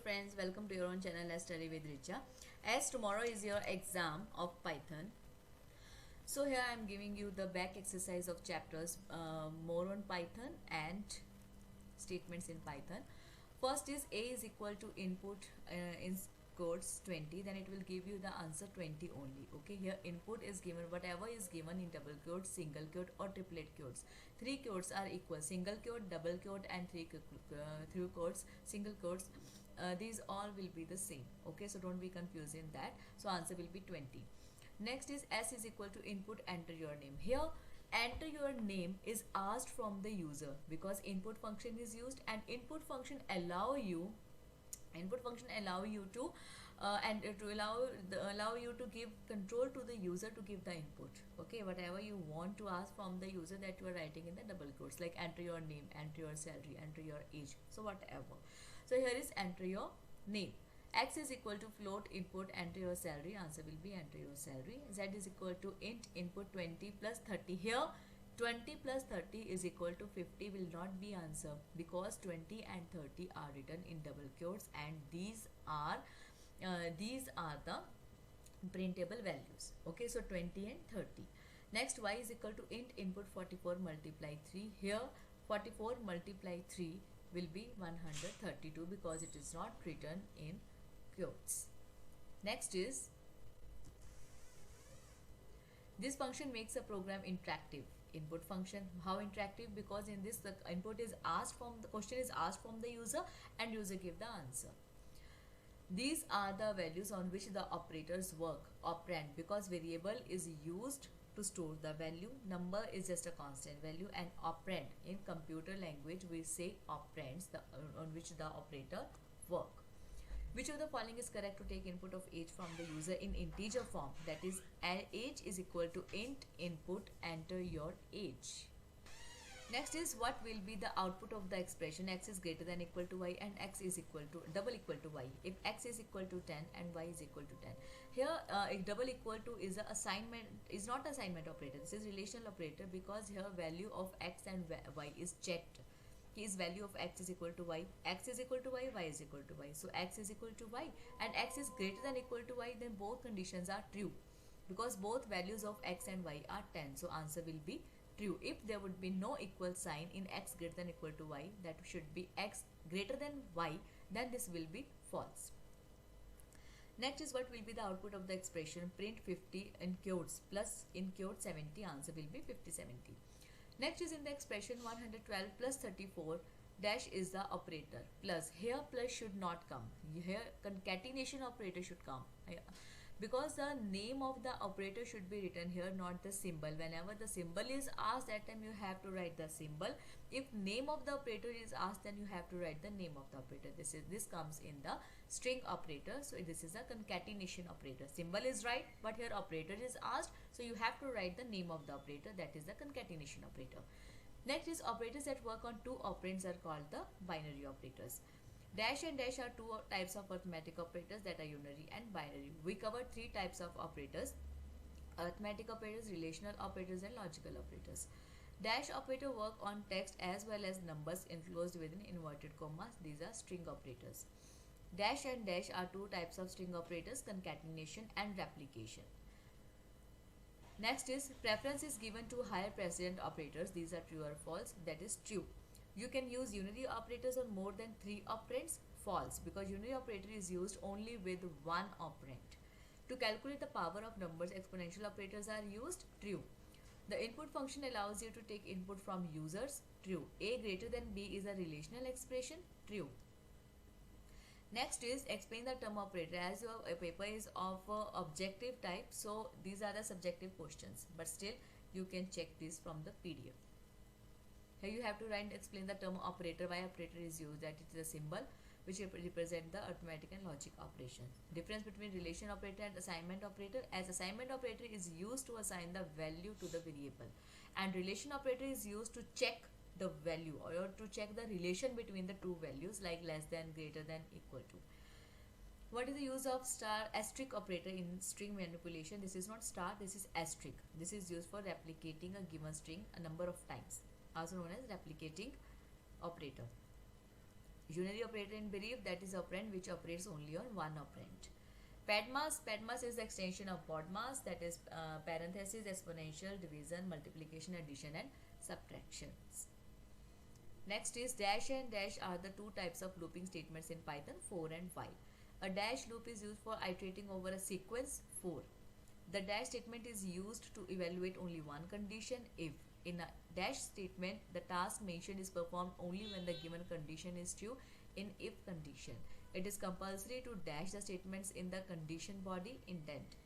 friends, welcome to your own channel Let's Study with Richa. As tomorrow is your exam of Python, so here I am giving you the back exercise of chapters more on Python and statements in Python. First is A is equal to input in quotes 20, then it will give you the answer 20 only. Okay, here input is given, whatever is given in double quotes, single quote or triplet quotes. Three quotes are equal: single quote, double quote and three quotes, single quotes. These all will be the same. Okay, so don't be confused in that. So answer will be 20. Next is S is equal to input, enter your name. Here enter your name is asked from the user because input function is used, and input function allow you to and to allow you to give control to the user to give the input. Okay, whatever you want to ask from the user, that you are writing in the double quotes, like enter your name, enter your salary, enter your age, so whatever. So here is enter your name. X is equal to float, input, enter your salary. Answer will be enter your salary. Z is equal to int, input 20 plus 30. Here 20 plus 30 is equal to 50 will not be answer because 20 and 30 are written in double quotes, and these are the printable values. Okay, so 20 and 30. Next, y is equal to int, input 44 multiply 3. Here 44 multiply 3 will be 132 because it is not written in quotes. Next is, this function makes a program interactive. Input function, how interactive? Because in this the input is asked from the question is asked from the user, and user give the answer. These are the values on which the operators work. Operand, because variable is used to store the value, number is just a constant value, and operand, in computer language we say operands, on which the operator work. Which of the following is correct to take input of age from the user in integer form? That is, age is equal to int, input, enter your age. Next is, what will be the output of the expression x is greater than equal to y and x is equal to double equal to y if x is equal to 10 and y is equal to 10. Here if double equal to is a assignment, is not assignment operator, this is relational operator, because here value of x and y is checked. His value of x is equal to y, x is equal to y, y is equal to y. So x is equal to y and x is greater than equal to y, then both conditions are true because both values of x and y are 10. So answer will be true. If there would be no equal sign in x greater than equal to y, that should be x greater than y, then this will be false. Next is, what will be the output of the expression print 50 in quotes plus in quotes 70? Answer will be 50/70. Next is, in the expression 112 plus 34 dash is the operator. Plus, here plus should not come. Here concatenation operator should come. Because the name of the operator should be written here, not the symbol. Whenever the symbol is asked, that time you have to write the symbol. If name of the operator is asked, then you have to write the name of the operator. This comes in the string operator. So this is a concatenation operator. Symbol is right, but here operator is asked, so you have to write the name of the operator. That is the concatenation operator. Next is, operators that work on two operands are called the binary operators. Dash and dash are two types of arithmetic operators, that are unary and binary. We covered three types of operators: arithmetic operators, relational operators, and logical operators. Dash operator work on text as well as numbers enclosed within inverted commas. These are string operators. Dash and dash are two types of string operators: concatenation and replication. Next is, preference is given to higher precedent operators. These are true or false. That is true. You can use unary operators on more than 3 operands. False, because unary operator is used only with one operand. To calculate the power of numbers, exponential operators are used. True. The input function allows you to take input from users. True. A greater than B is a relational expression. True. Next is, explain the term operator. As your paper is of objective type, so these are the subjective questions, but still you can check this from the PDF. Here you have to write and explain the term operator. Why operator is used? That it is a symbol which represent the arithmetic and logic operations. Difference between relation operator and assignment operator. As assignment operator is used to assign the value to the variable, and relation operator is used to check the value or to check the relation between the two values, like less than, greater than, equal to. What is the use of asterisk operator in string manipulation? This is not star, this is asterisk. This is used for replicating a given string a number of times, also known as replicating operator. Unary operator in brief, that is operand which operates only on one operand. PADMAS is the extension of BODMAS, that is parenthesis, exponential, division, multiplication, addition and subtractions. Next is dash and dash are the two types of looping statements in Python, for and while. A dash loop is used for iterating over a sequence for. The dash statement is used to evaluate only one condition if. In a dash statement, the task mentioned is performed only when the given condition is true in if condition. It is compulsory to dash the statements in the condition body indent.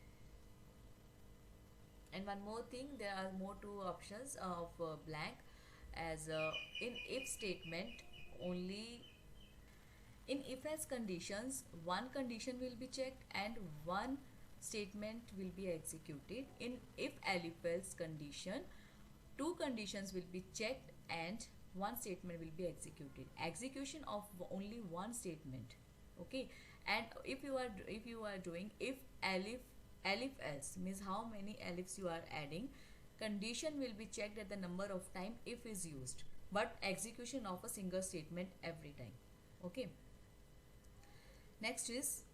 And one more thing, there are more two options of blank, as in if statement only. In if-else conditions, one condition will be checked and one statement will be executed. In if-else condition, two conditions will be checked and one statement will be executed. Execution of only one statement. Okay, and if you are doing if else means how many elifs you are adding, condition will be checked at the number of time if is used, but execution of a single statement every time. Okay. Next is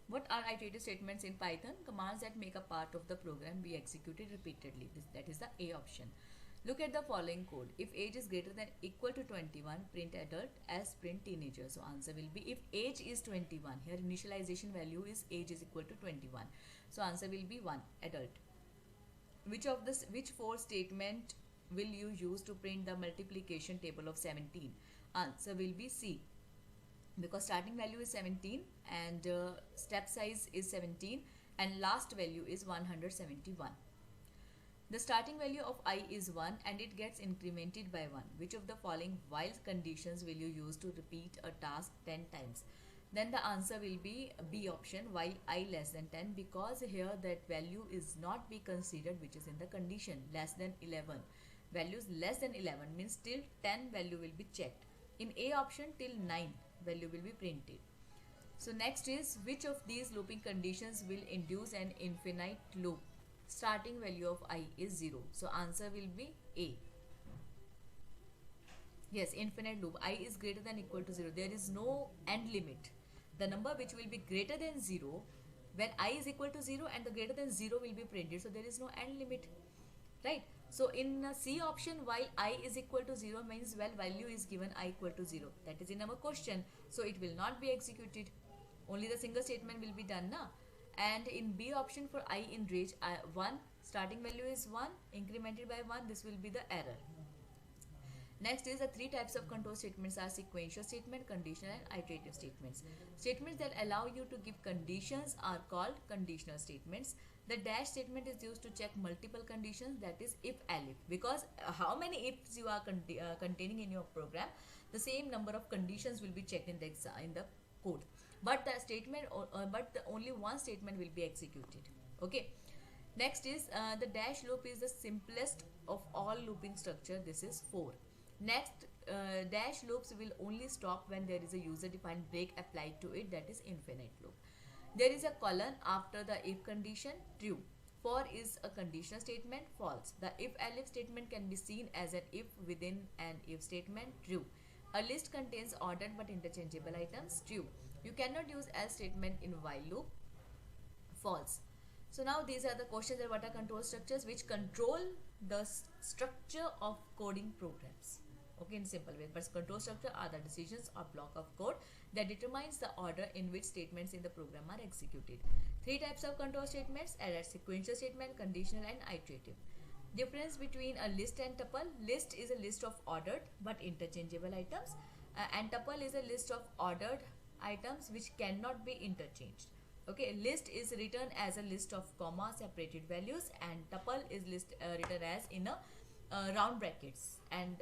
what are iterative statements in Python? Commands that make a part of the program be executed repeatedly. That is the A option. Look at the following code. If age is greater than equal to 21, print adult, else print teenager. So answer will be if age is 21. Here initialization value is age is equal to 21. So answer will be 1, adult. Which four statement will you use to print the multiplication table of 17? Answer will be C, because starting value is 17 and step size is 17 and last value is 171. The starting value of I is 1 and it gets incremented by 1. Which of the following while conditions will you use to repeat a task 10 times? Then the answer will be B option, while I less than 10, because here that value is not be considered which is in the condition less than 11. Values less than 11 means till 10 value will be checked. In A option till 9 value will be printed. So next is which of these looping conditions will induce an infinite loop? Starting value of I is 0. So answer will be A. Yes, infinite loop. I is greater than equal to 0. There is no end limit. The number which will be greater than 0 when I is equal to 0 and the greater than 0 will be printed. So there is no end limit. Right. So in C option, while I is equal to 0 means well value is given I equal to 0. That is in our question. So it will not be executed. Only the single statement will be done now. And in B option for I in range 1, starting value is 1, incremented by 1, this will be the error. Next is the three types of control statements are sequential statement, conditional and iterative statements. Statements that allow you to give conditions are called conditional statements. The dash statement is used to check multiple conditions, that is if elif, because how many ifs you are containing in your program, the same number of conditions will be checked in the code. But the statement only one statement will be executed. Okay. Next is the dash loop is the simplest of all looping structure. This is 4. Next, dash loops will only stop when there is a user defined break applied to it, that is infinite loop. There is a colon after the if condition, true. For is a conditional statement, false. The if elif statement can be seen as an if within an if statement, true. A list contains ordered but interchangeable items, true. You cannot use else statement in while loop, false. So now these are the questions that what are control structures which control the structure of coding programs. Okay, in simple way. But control structure are the decisions or block of code that determines the order in which statements in the program are executed. Three types of control statements are sequential statement, conditional and iterative. Difference between a list and tuple. List is a list of ordered but interchangeable items and tuple is a list of ordered items which cannot be interchanged. Okay, list is written as a list of comma separated values and tuple is written as in a round brackets, and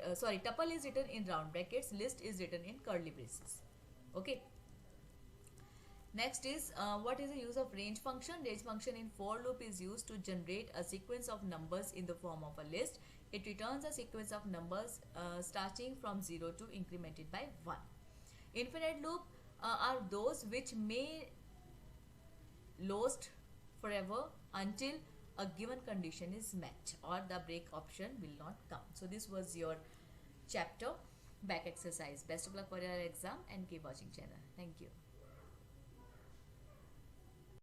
tuple is written in round brackets, list is written in curly braces. Okay. Next is what is the use of range function? Range function in for loop is used to generate a sequence of numbers in the form of a list. It returns a sequence of numbers starting from 0 to incremented by 1. Infinite loop are those which may last forever until a given condition is met or the break option will not come. So this was your chapter back exercise. Best of luck for your exam and keep watching channel. Thank you.